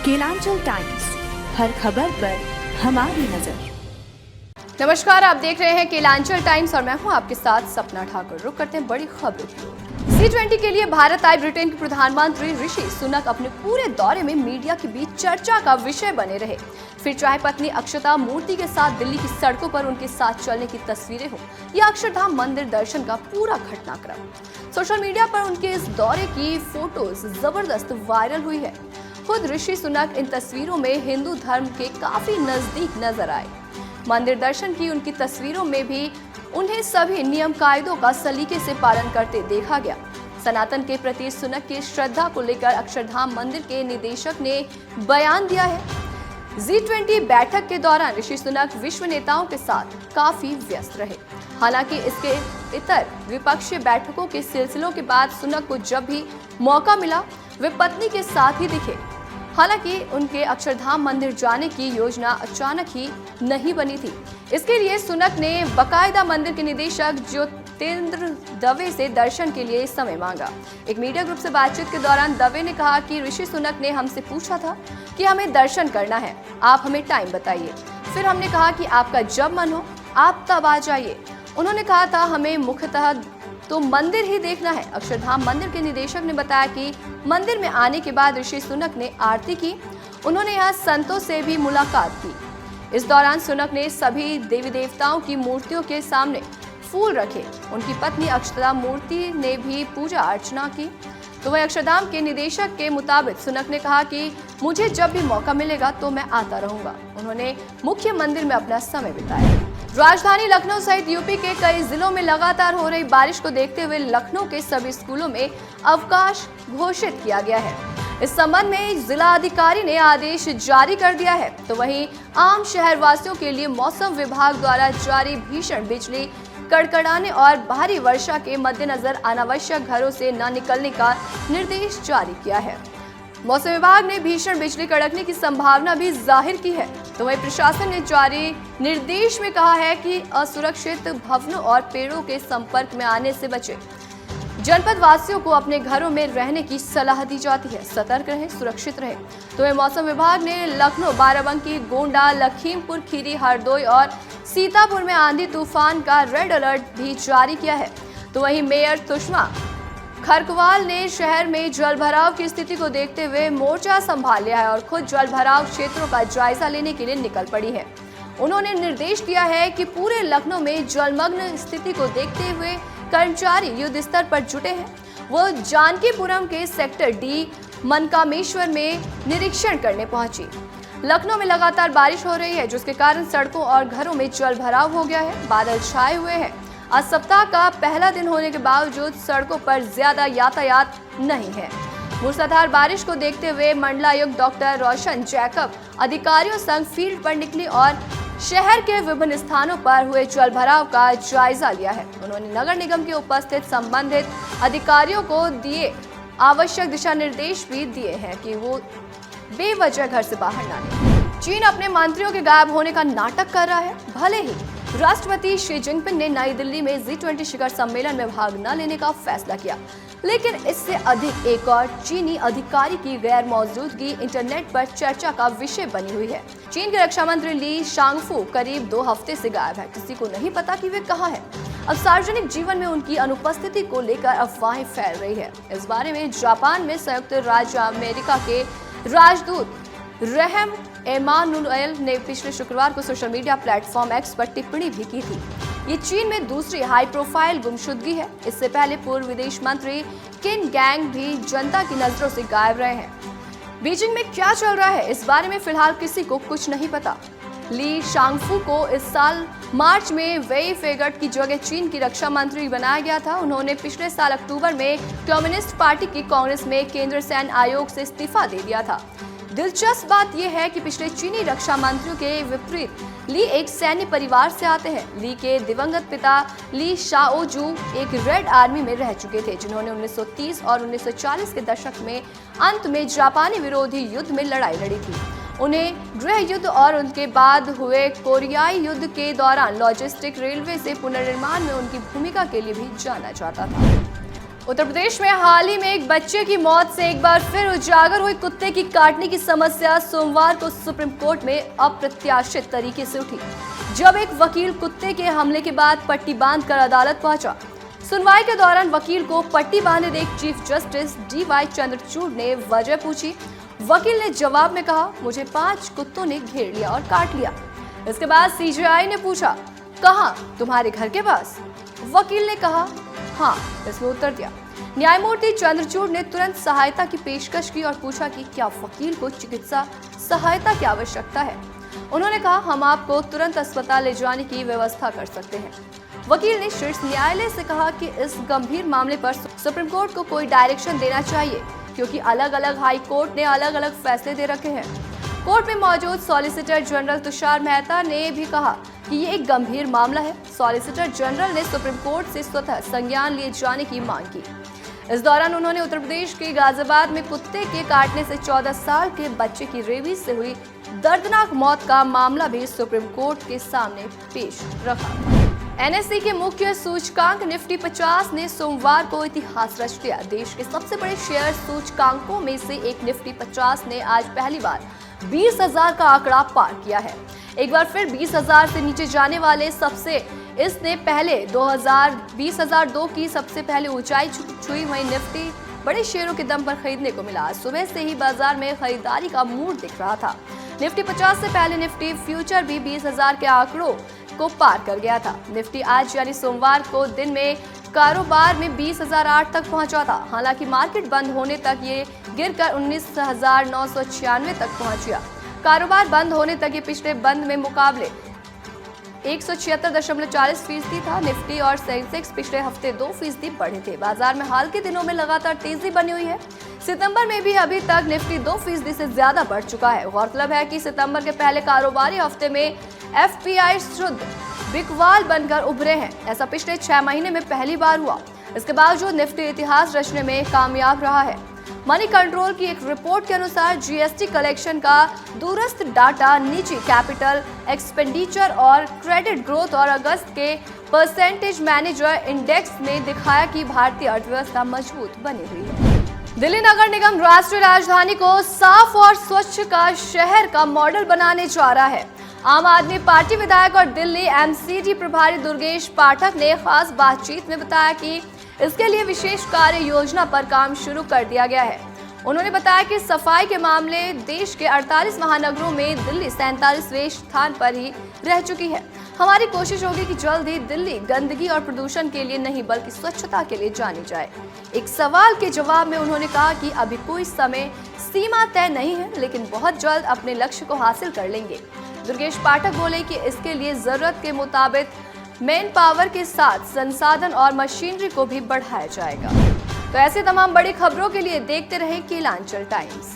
Kelanchal times, हर खबर पर हमारी नजर। नमस्कार, आप देख रहे हैं केलांचल टाइम्स और मैं हूं आपके साथ सपना ठाकुर। रुक करते हैं बड़ी खबरों की ओर। G20 के लिए भारत आए ब्रिटेन के प्रधानमंत्री ऋषि सुनक अपने पूरे दौरे में मीडिया के बीच चर्चा का विषय बने रहे। फिर चाहे पत्नी अक्षता मूर्ति के साथ दिल्ली की सड़कों पर उनके साथ चलने की तस्वीरें हो या अक्षरधाम मंदिर दर्शन का पूरा घटनाक्रम, सोशल मीडिया पर उनके इस दौरे की फोटोज जबरदस्त वायरल हुई है। खुद ऋषि सुनक इन तस्वीरों में हिंदू धर्म के काफी नजदीक नजर आए। मंदिर दर्शन की उनकी तस्वीरों में भी उन्हें सभी नियम कायदों का सलीके से पालन करते देखा गया। सनातन के प्रति सुनक की श्रद्धा को लेकर अक्षरधाम मंदिर के निदेशक ने बयान दिया है। G20 बैठक के दौरान ऋषि सुनक विश्व नेताओं के साथ काफी व्यस्त रहे। हालांकि इसके इतर द्विपक्षीय बैठकों के सिलसिलों के बाद सुनक को जब भी मौका मिला वे पत्नी के साथ ही दिखे। हालांकि उनके अक्षरधाम मंदिर जाने की योजना अचानक ही नहीं बनी थी। इसके लिए सुनक ने बाकायदा मंदिर के निदेशक ज्योतिंद्र दवे से दर्शन के लिए समय मांगा। एक मीडिया ग्रुप से बातचीत के दौरान दवे ने कहा कि ऋषि सुनक ने हमसे पूछा था कि हमें दर्शन करना है, आप हमें टाइम बताइए। फिर हमने कहा कि आपका जब मन हो आप तब आ जाइए। उन्होंने कहा था हमें मुख्यतः तो मंदिर ही देखना है। अक्षरधाम मंदिर के निदेशक ने बताया कि मंदिर में आने के बाद ऋषि सुनक ने आरती की। उन्होंने यहाँ संतों से भी मुलाकात की। इस दौरान सुनक ने सभी देवी देवताओं की मूर्तियों के सामने फूल रखे। उनकी पत्नी अक्षता मूर्ति ने भी पूजा अर्चना की। तो वही अक्षरधाम के निदेशक के मुताबिक सुनक ने कहा कि मुझे जब भी मौका मिलेगा तो मैं आता रहूंगा। उन्होंने मुख्य मंदिर में अपना समय बिताया। राजधानी लखनऊ सहित यूपी के कई जिलों में लगातार हो रही बारिश को देखते हुए लखनऊ के सभी स्कूलों में अवकाश घोषित किया गया है। इस संबंध में जिला अधिकारी ने आदेश जारी कर दिया है। तो वहीं आम शहर वासियों के लिए मौसम विभाग द्वारा जारी भीषण बिजली कड़कड़ाने और भारी वर्षा के मद्देनजर अनावश्यक घरों से न निकलने का निर्देश जारी किया है। मौसम विभाग ने भीषण बिजली कड़कने की संभावना भी जाहिर की है। तो वहीं प्रशासन ने जारी निर्देश में कहा है कि असुरक्षित भवनों और पेड़ों के संपर्क में आने से बचे। जनपद वासियों को अपने घरों में रहने की सलाह दी जाती है। सतर्क रहें, सुरक्षित रहें। तो वहीं मौसम विभाग ने लखनऊ, बाराबंकी, गोंडा, लखीमपुर खीरी, हरदोई और सीतापुर में आंधी तूफान का रेड अलर्ट भी जारी किया है। तो वहीं मेयर सुषमा खरकवाल ने शहर में जलभराव की स्थिति को देखते हुए मोर्चा संभाल लिया है और खुद जलभराव क्षेत्रों का जायजा लेने के लिए निकल पड़ी है। उन्होंने निर्देश दिया है कि पूरे लखनऊ में जलमग्न स्थिति को देखते हुए कर्मचारी युद्ध स्तर पर जुटे हैं। वो जानकीपुरम के सेक्टर डी मनकामेश्वर में निरीक्षण करने पहुंची। लखनऊ में लगातार बारिश हो रही है, जिसके कारण सड़कों और घरों में जलभराव हो गया है। बादल छाए हुए हैं। आज सप्ताह का पहला दिन होने के बावजूद सड़कों पर ज्यादा यातायात नहीं है। मूसलाधार बारिश को देखते हुए मंडलायुक्त डॉक्टर रोशन जैकब अधिकारियों संग फील्ड पर निकली और शहर के विभिन्न स्थानों पर हुए जलभराव का जायजा लिया है। उन्होंने नगर निगम के उपस्थित संबंधित अधिकारियों को दिए आवश्यक दिशा निर्देश भी दिए हैं कि वो बेवजह घर से बाहर ना निकलें। चीन अपने मंत्रियों के गायब होने का नाटक कर रहा है। भले ही राष्ट्रपति शी जिनपिंग ने नई दिल्ली में G20 शिखर सम्मेलन में भाग न लेने का फैसला किया, लेकिन इससे अधिक एक और चीनी अधिकारी की गैर मौजूदगी इंटरनेट पर चर्चा का विषय बनी हुई है। चीन के रक्षा मंत्री ली शांगफू करीब 2 हफ्ते से गायब है। किसी को नहीं पता कि वे कहाँ हैं। अब सार्वजनिक जीवन में उनकी अनुपस्थिति को लेकर अफवाहें फैल रही है। इस बारे में जापान में संयुक्त राज्य अमेरिका के राजदूत रहम एमानुएल ने पिछले शुक्रवार को सोशल मीडिया प्लेटफॉर्म एक्स पर टिप्पणी भी की थी। ये चीन में दूसरी हाई प्रोफाइल गुमशुदगी है। इससे पहले पूर्व विदेश मंत्री किन गैंग भी जनता की नजरों से गायब रहे हैं। बीजिंग में क्या चल रहा है, इस बारे में फिलहाल किसी को कुछ नहीं पता। ली शांगफू को इस साल मार्च में वेई फेगट की जगह चीन की रक्षा मंत्री बनाया गया था। उन्होंने पिछले साल अक्टूबर में कम्युनिस्ट पार्टी की कांग्रेस में केंद्रीय सैन्य आयोग से इस्तीफा दे दिया था। दिलचस्प बात यह है कि पिछले चीनी रक्षा मंत्रियों के विपरीत ली एक सैन्य परिवार से आते हैं। ली के दिवंगत पिता ली शाओजू एक रेड आर्मी में रह चुके थे, जिन्होंने 1930 और 1940 के दशक में अंत में जापानी विरोधी युद्ध में लड़ाई लड़ी थी। उन्हें गृह युद्ध और उनके बाद हुए कोरियाई युद्ध के दौरान लॉजिस्टिक रेलवे से पुनर्निर्माण में उनकी भूमिका के लिए भी जाना जाता था। उत्तर प्रदेश में हाल ही में एक बच्चे की मौत से एक बार फिर उजागर हुई कुत्ते की काटने की समस्या सोमवार को सुप्रीम कोर्ट में अप्रत्याशित तरीके से उठी, जब एक वकील कुत्ते के हमले के बाद पट्टी बांधकर अदालत पहुंचा। सुनवाई के दौरान वकील को पट्टी बांधे देख चीफ जस्टिस DY चंद्रचूड़ ने वजह पूछी। वकील ने जवाब में कहा, मुझे 5 कुत्तों ने घेर लिया और काट लिया। इसके बाद CJI ने पूछा, कहाँ, तुम्हारे घर के पास? वकील ने कहा, हाँ, इसमें उत्तर दिया। न्यायमूर्ति चंद्रचूड़ ने तुरंत सहायता की पेशकश की और पूछा कि क्या वकील को चिकित्सा सहायता की आवश्यकता है। उन्होंने कहा, हम आपको तुरंत अस्पताल ले जाने की व्यवस्था कर सकते हैं। वकील ने शीर्ष न्यायालय से कहा कि इस गंभीर मामले पर सुप्रीम कोर्ट को कोई डायरेक्शन देना चाहिए, क्योंकि अलग अलग हाई कोर्ट ने अलग अलग फैसले दे रखे हैं। कोर्ट में मौजूद सॉलिसिटर जनरल तुषार मेहता ने भी कहा कि ये एक गंभीर मामला है। सॉलिसिटर जनरल ने सुप्रीम कोर्ट से स्वतः संज्ञान लिए जाने की मांग की। इस दौरान उन्होंने उत्तर प्रदेश के गाजियाबाद में कुत्ते के काटने से 14 साल के बच्चे की रेबीज से हुई दर्दनाक मौत का मामला भी सुप्रीम कोर्ट के सामने पेश रखा। NSE के मुख्य सूचकांक निफ्टी 50 ने सोमवार को इतिहास रच दिया। देश के सबसे बड़े शेयर सूचकांकों में से एक निफ्टी 50 ने आज पहली बार 20,000 का आंकड़ा पार किया है। एक बार फिर 20,000 से नीचे जाने वाले इसने पहले 2002 की सबसे पहले ऊंचाई छुई। वहीं निफ्टी बड़े शेयरों के दम पर खरीदने को मिला। सुबह से ही बाजार में खरीदारी का मूड दिख रहा था। निफ्टी 50 से पहले निफ्टी फ्यूचर भी 20,000 के आंकड़ों को पार कर गया था। निफ्टी आज यानी सोमवार को दिन में कारोबार में 20,008 तक पहुंचा था। हालांकि मार्केट बंद होने तक ये गिरकर 19,996 तक पहुंच गया। कारोबार बंद होने तक ये पिछले बंद में मुकाबले 176.40% था। निफ्टी और सेंसेक्स पिछले हफ्ते 2% बढ़े थे। बाजार में हाल के दिनों में लगातार तेजी बनी हुई है। सितंबर में भी अभी तक निफ्टी 2% से ज्यादा बढ़ चुका है। गौरतलब है कि सितंबर के पहले कारोबारी हफ्ते में FPI शुद्ध बिकवाल बनकर उभरे हैं। ऐसा पिछले 6 महीने में पहली बार हुआ। इसके बावजूद निफ्टी इतिहास रचने में कामयाब रहा है। मनी कंट्रोल की एक रिपोर्ट के अनुसार GST कलेक्शन का दूरस्थ डाटा निजी कैपिटल एक्सपेंडिचर और क्रेडिट ग्रोथ और अगस्त के परसेंटेज मैनेजर इंडेक्स में दिखाया कि भारतीय अर्थव्यवस्था मजबूत बनी हुई है। दिल्ली नगर निगम राष्ट्रीय राजधानी को साफ और स्वच्छ का शहर का मॉडल बनाने जा रहा है। आम आदमी पार्टी विधायक और दिल्ली MCD प्रभारी दुर्गेश पाठक ने खास बातचीत में बताया कि इसके लिए विशेष कार्य योजना पर काम शुरू कर दिया गया है। उन्होंने बताया कि सफाई के मामले देश के 48 महानगरों में दिल्ली 47वें स्थान पर ही रह चुकी है। हमारी कोशिश होगी कि जल्द ही दिल्ली गंदगी और प्रदूषण के लिए नहीं बल्कि स्वच्छता के लिए जानी जाए। एक सवाल के जवाब में उन्होंने कहा कि अभी कोई समय सीमा तय नहीं है, लेकिन बहुत जल्द अपने लक्ष्य को हासिल कर लेंगे। दुर्गेश पाठक बोले कि इसके लिए जरूरत के मुताबिक मैन पावर के साथ संसाधन और मशीनरी को भी बढ़ाया जाएगा। तो ऐसे तमाम बड़ी खबरों के लिए देखते रहें कीलांचल टाइम्स।